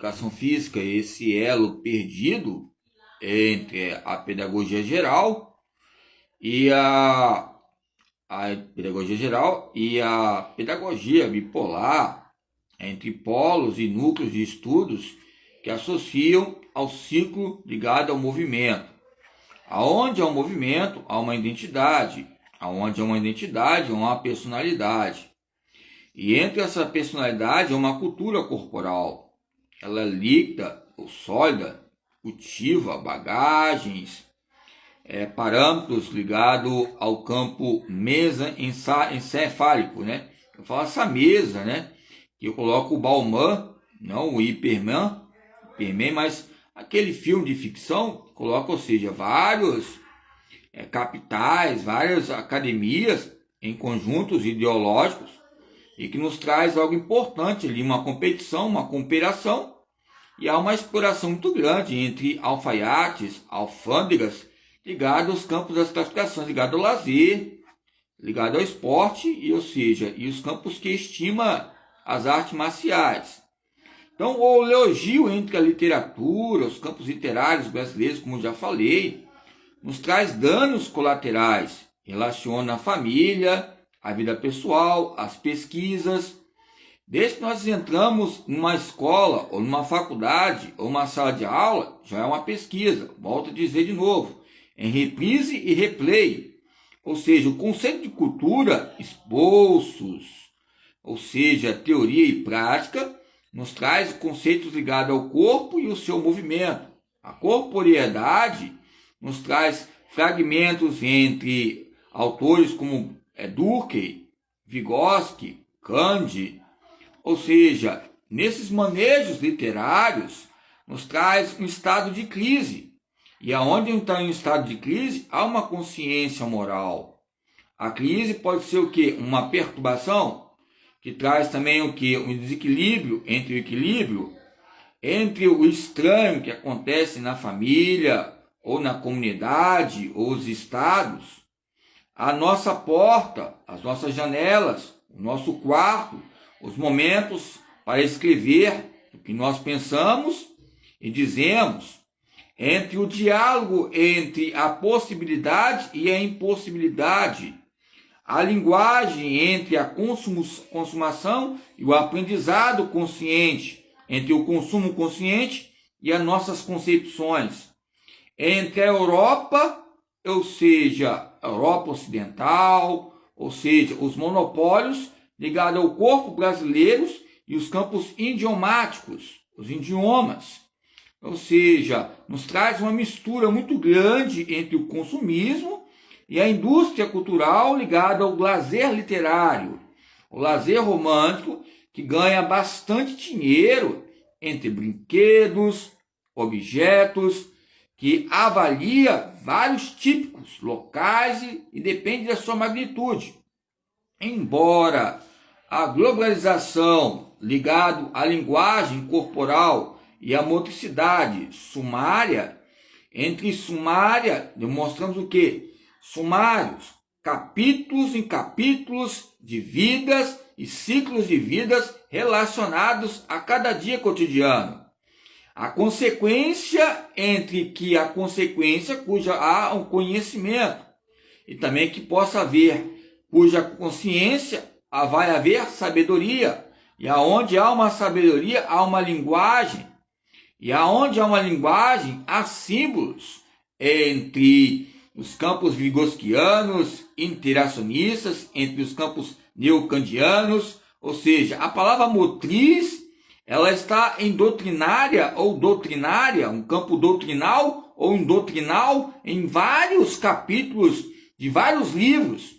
educação física, esse elo perdido entre a pedagogia geral e a pedagogia geral e a pedagogia bipolar, entre polos e núcleos de estudos que associam ao ciclo ligado ao movimento. Aonde há um movimento, há uma identidade. Aonde há uma identidade, há uma personalidade. E entre essa personalidade há uma cultura corporal. Ela é líquida ou sólida, cultiva bagagens, parâmetros ligados ao campo mesencefálico, né? Eu falo essa mesa, né? Que eu coloco o Bauman, não o Hyperman, mas aquele filme de ficção coloca, ou seja, vários capitais, várias academias em conjuntos ideológicos e que nos traz algo importante ali, uma competição, uma cooperação, e há uma exploração muito grande entre alfaiates, alfândegas, ligado aos campos das classificações, ligado ao lazer, ligado ao esporte, e os campos que estima as artes marciais. Então, o elogio entre a literatura, os campos literários brasileiros, como eu já falei, nos traz danos colaterais, relaciona a família, a vida pessoal, as pesquisas. Desde que nós entramos numa escola, ou numa faculdade, ou uma sala de aula, já é uma pesquisa. Volto a dizer de novo, em reprise e replay. Ou seja, o conceito de cultura, esboços, ou seja, teoria e prática, nos traz conceitos ligados ao corpo e o seu movimento. A corporeidade nos traz fragmentos entre autores como Durkheim, Vygotsky, Kant, ou seja, nesses manejos literários nos traz um estado de crise. E aonde está em um estado de crise, há uma consciência moral. A crise pode ser o quê? Uma perturbação, que traz também o quê? Um desequilíbrio entre o equilíbrio, entre o estranho que acontece na família, ou na comunidade, ou os estados, a nossa porta, as nossas janelas, o nosso quarto, os momentos para escrever o que nós pensamos e dizemos, entre o diálogo entre a possibilidade e a impossibilidade, a linguagem entre a consumação e o aprendizado consciente, entre o consumo consciente e as nossas concepções, entre a Europa, ou seja, a Europa Ocidental, ou seja, os monopólios ligados ao corpo brasileiro e os campos idiomáticos, os idiomas. Ou seja, nos traz uma mistura muito grande entre o consumismo e a indústria cultural ligada ao lazer literário, o lazer romântico, que ganha bastante dinheiro entre brinquedos, objetos, que avalia vários típicos locais e depende da sua magnitude. Embora a globalização ligada à linguagem corporal e à motricidade sumária, entre sumária, demonstramos o quê? Sumários, capítulos em capítulos de vidas e ciclos de vidas relacionados a cada dia cotidiano. A consequência entre que a consequência cuja há um conhecimento e também que possa haver, cuja consciência vai haver sabedoria, e aonde há uma sabedoria há uma linguagem, e aonde há uma linguagem há símbolos entre os campos vigotskianos, interacionistas, entre os campos neocantianos, ou seja, a palavra motriz ela está em doutrinária ou doutrinária, um campo doutrinal ou indotrinal em vários capítulos de vários livros.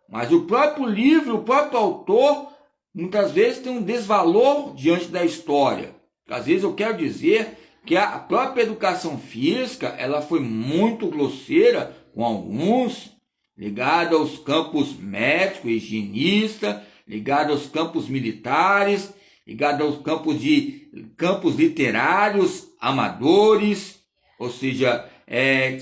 Mas o próprio livro, o próprio autor, muitas vezes tem um desvalor diante da história. Às vezes eu quero dizer que a própria educação física ela foi muito grosseira com alguns, ligada aos campos médico, higienista, ligada aos campos militares, ligado aos campos literários, amadores, ou seja,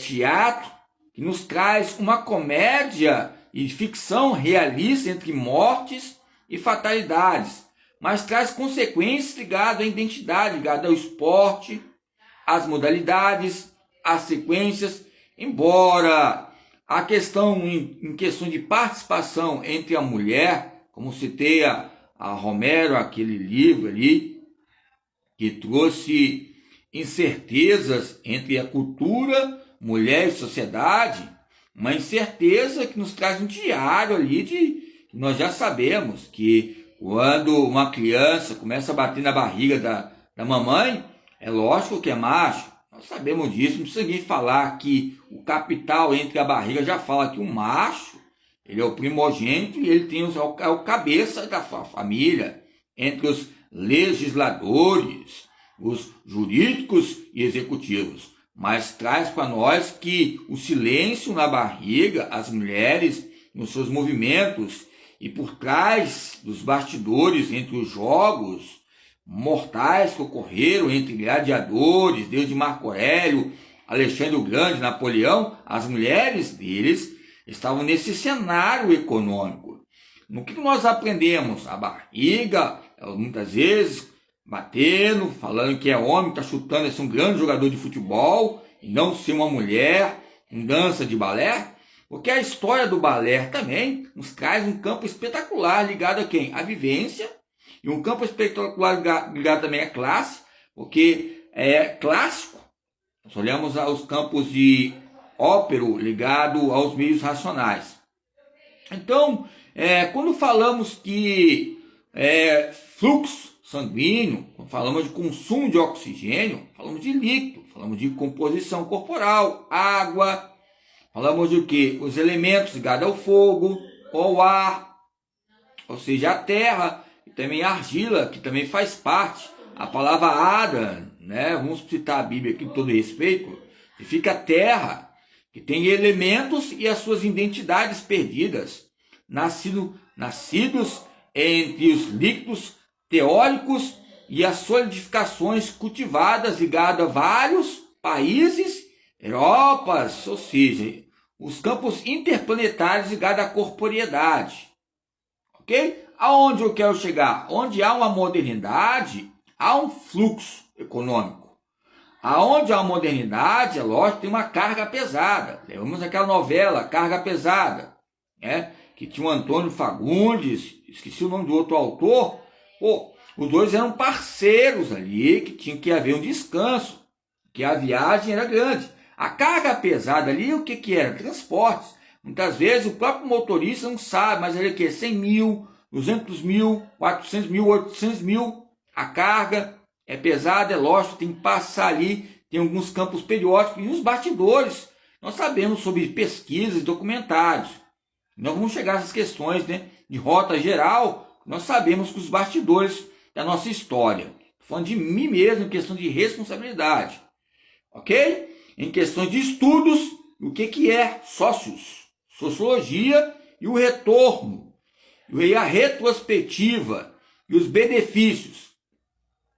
teatro, que nos traz uma comédia e ficção realista entre mortes e fatalidades. mas traz consequências ligadas à identidade, ligadas ao esporte, às modalidades, às sequências, embora a questão em questão de participação entre a mulher, como citei a Romero, aquele livro ali, que trouxe incertezas entre a cultura, mulher e sociedade, uma incerteza que nos traz um diário ali de nós já sabemos que quando uma criança começa a bater na barriga da mamãe, é lógico que é macho. Nós sabemos disso, não precisa ninguém falar que o capital entre a barriga já fala que o macho, ele é o primogênito e ele tem é o cabeça da família, entre os legisladores, os jurídicos e executivos. Mas traz para nós que o silêncio na barriga, as mulheres nos seus movimentos e por trás dos bastidores entre os jogos mortais que ocorreram entre gladiadores, desde Marco Aurélio, Alexandre o Grande, Napoleão, as mulheres deles estavam nesse cenário econômico. No que nós aprendemos? A barriga, muitas vezes, batendo, falando que é homem, está chutando, é ser um grande jogador de futebol, e não ser uma mulher, em dança de balé, porque a história do balé também nos traz um campo espetacular ligado a quem? A vivência, e um campo espetacular ligado também à classe, porque é clássico. Nós olhamos os campos de ópero ligado aos meios racionais. Então, quando falamos que fluxo sanguíneo, quando falamos de consumo de oxigênio, falamos de líquido, falamos de composição corporal, água, falamos de quê? Os elementos ligados ao fogo, ao ar, ou seja, a terra, e também a argila, que também faz parte. A palavra Adam, né? Vamos citar a Bíblia aqui com todo respeito, significa terra, que tem elementos e as suas identidades perdidas, nascidos entre os líquidos teóricos e as solidificações cultivadas ligadas a vários países, Europas, ou seja, os campos interplanetários ligados à corporeidade. Ok? Aonde eu quero chegar? Onde há uma modernidade, há um fluxo econômico. Aonde há uma modernidade, é lógico, tem uma carga pesada. Lembramos aquela novela, Carga Pesada, né? Que tinha o Antônio Fagundes, esqueci o nome do outro autor. Os dois eram parceiros ali, que tinha que haver um descanso, que a viagem era grande. A carga pesada ali, o que era? Transportes. Muitas vezes o próprio motorista não sabe, mas ele quer 100 mil, 200 mil, 400 mil, 800 mil. A carga é pesada, é lógico, tem que passar ali, tem alguns campos periódicos. E os bastidores, nós sabemos sobre pesquisas e documentários. Nós vamos chegar a essas questões, né, de rota geral, nós sabemos que os bastidores da nossa história. Estou falando de mim mesmo, em questão de responsabilidade. Ok? Em questões de estudos, o que é sócios, sociologia e o retorno, e a retrospectiva e os benefícios.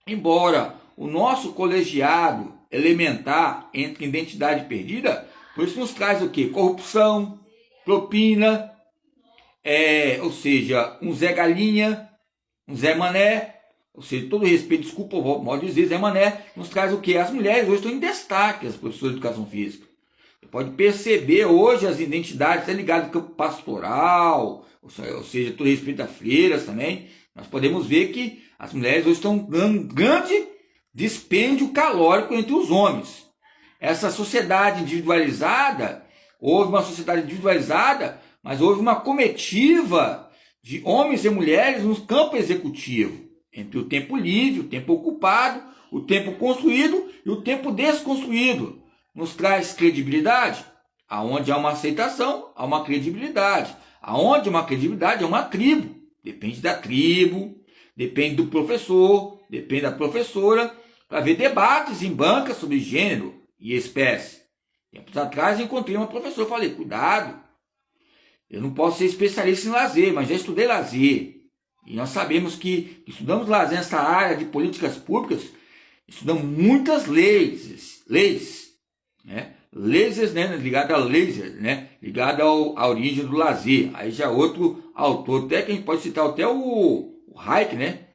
Embora o nosso colegiado elementar entre identidade perdida, por isso nos traz o quê? Corrupção, propina, ou seja, um Zé Galinha, um Zé Mané, ou seja, todo respeito, desculpa o modo de dizer, Zé Mané, nos traz o quê? As mulheres hoje estão em destaque, as professoras de educação física. Você pode perceber hoje as identidades ligadas ao campo pastoral, ou seja, todo respeito a freiras também. Nós podemos ver que as mulheres hoje estão dando um grande dispêndio calórico entre os homens. Essa sociedade individualizada, houve uma sociedade individualizada, mas houve uma comitiva de homens e mulheres no campo executivo, entre o tempo livre, o tempo ocupado, o tempo construído e o tempo desconstruído. Nos traz credibilidade? Aonde há uma aceitação, há uma credibilidade. Aonde há uma credibilidade, é uma tribo. Depende da tribo, depende do professor, depende da professora, para ver debates em bancas sobre gênero e espécie. Tempos atrás encontrei uma professora, falei, cuidado, eu não posso ser especialista em lazer, mas já estudei lazer. E nós sabemos que estudamos lazer nessa área de políticas públicas, estudamos muitas leis, né? Leis, né? Ligado a laser, né? Ligado à origem do lazer. Aí já outro autor, até que a gente pode citar até o Hayek, né?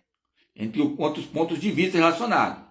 entre outros pontos de vista relacionados.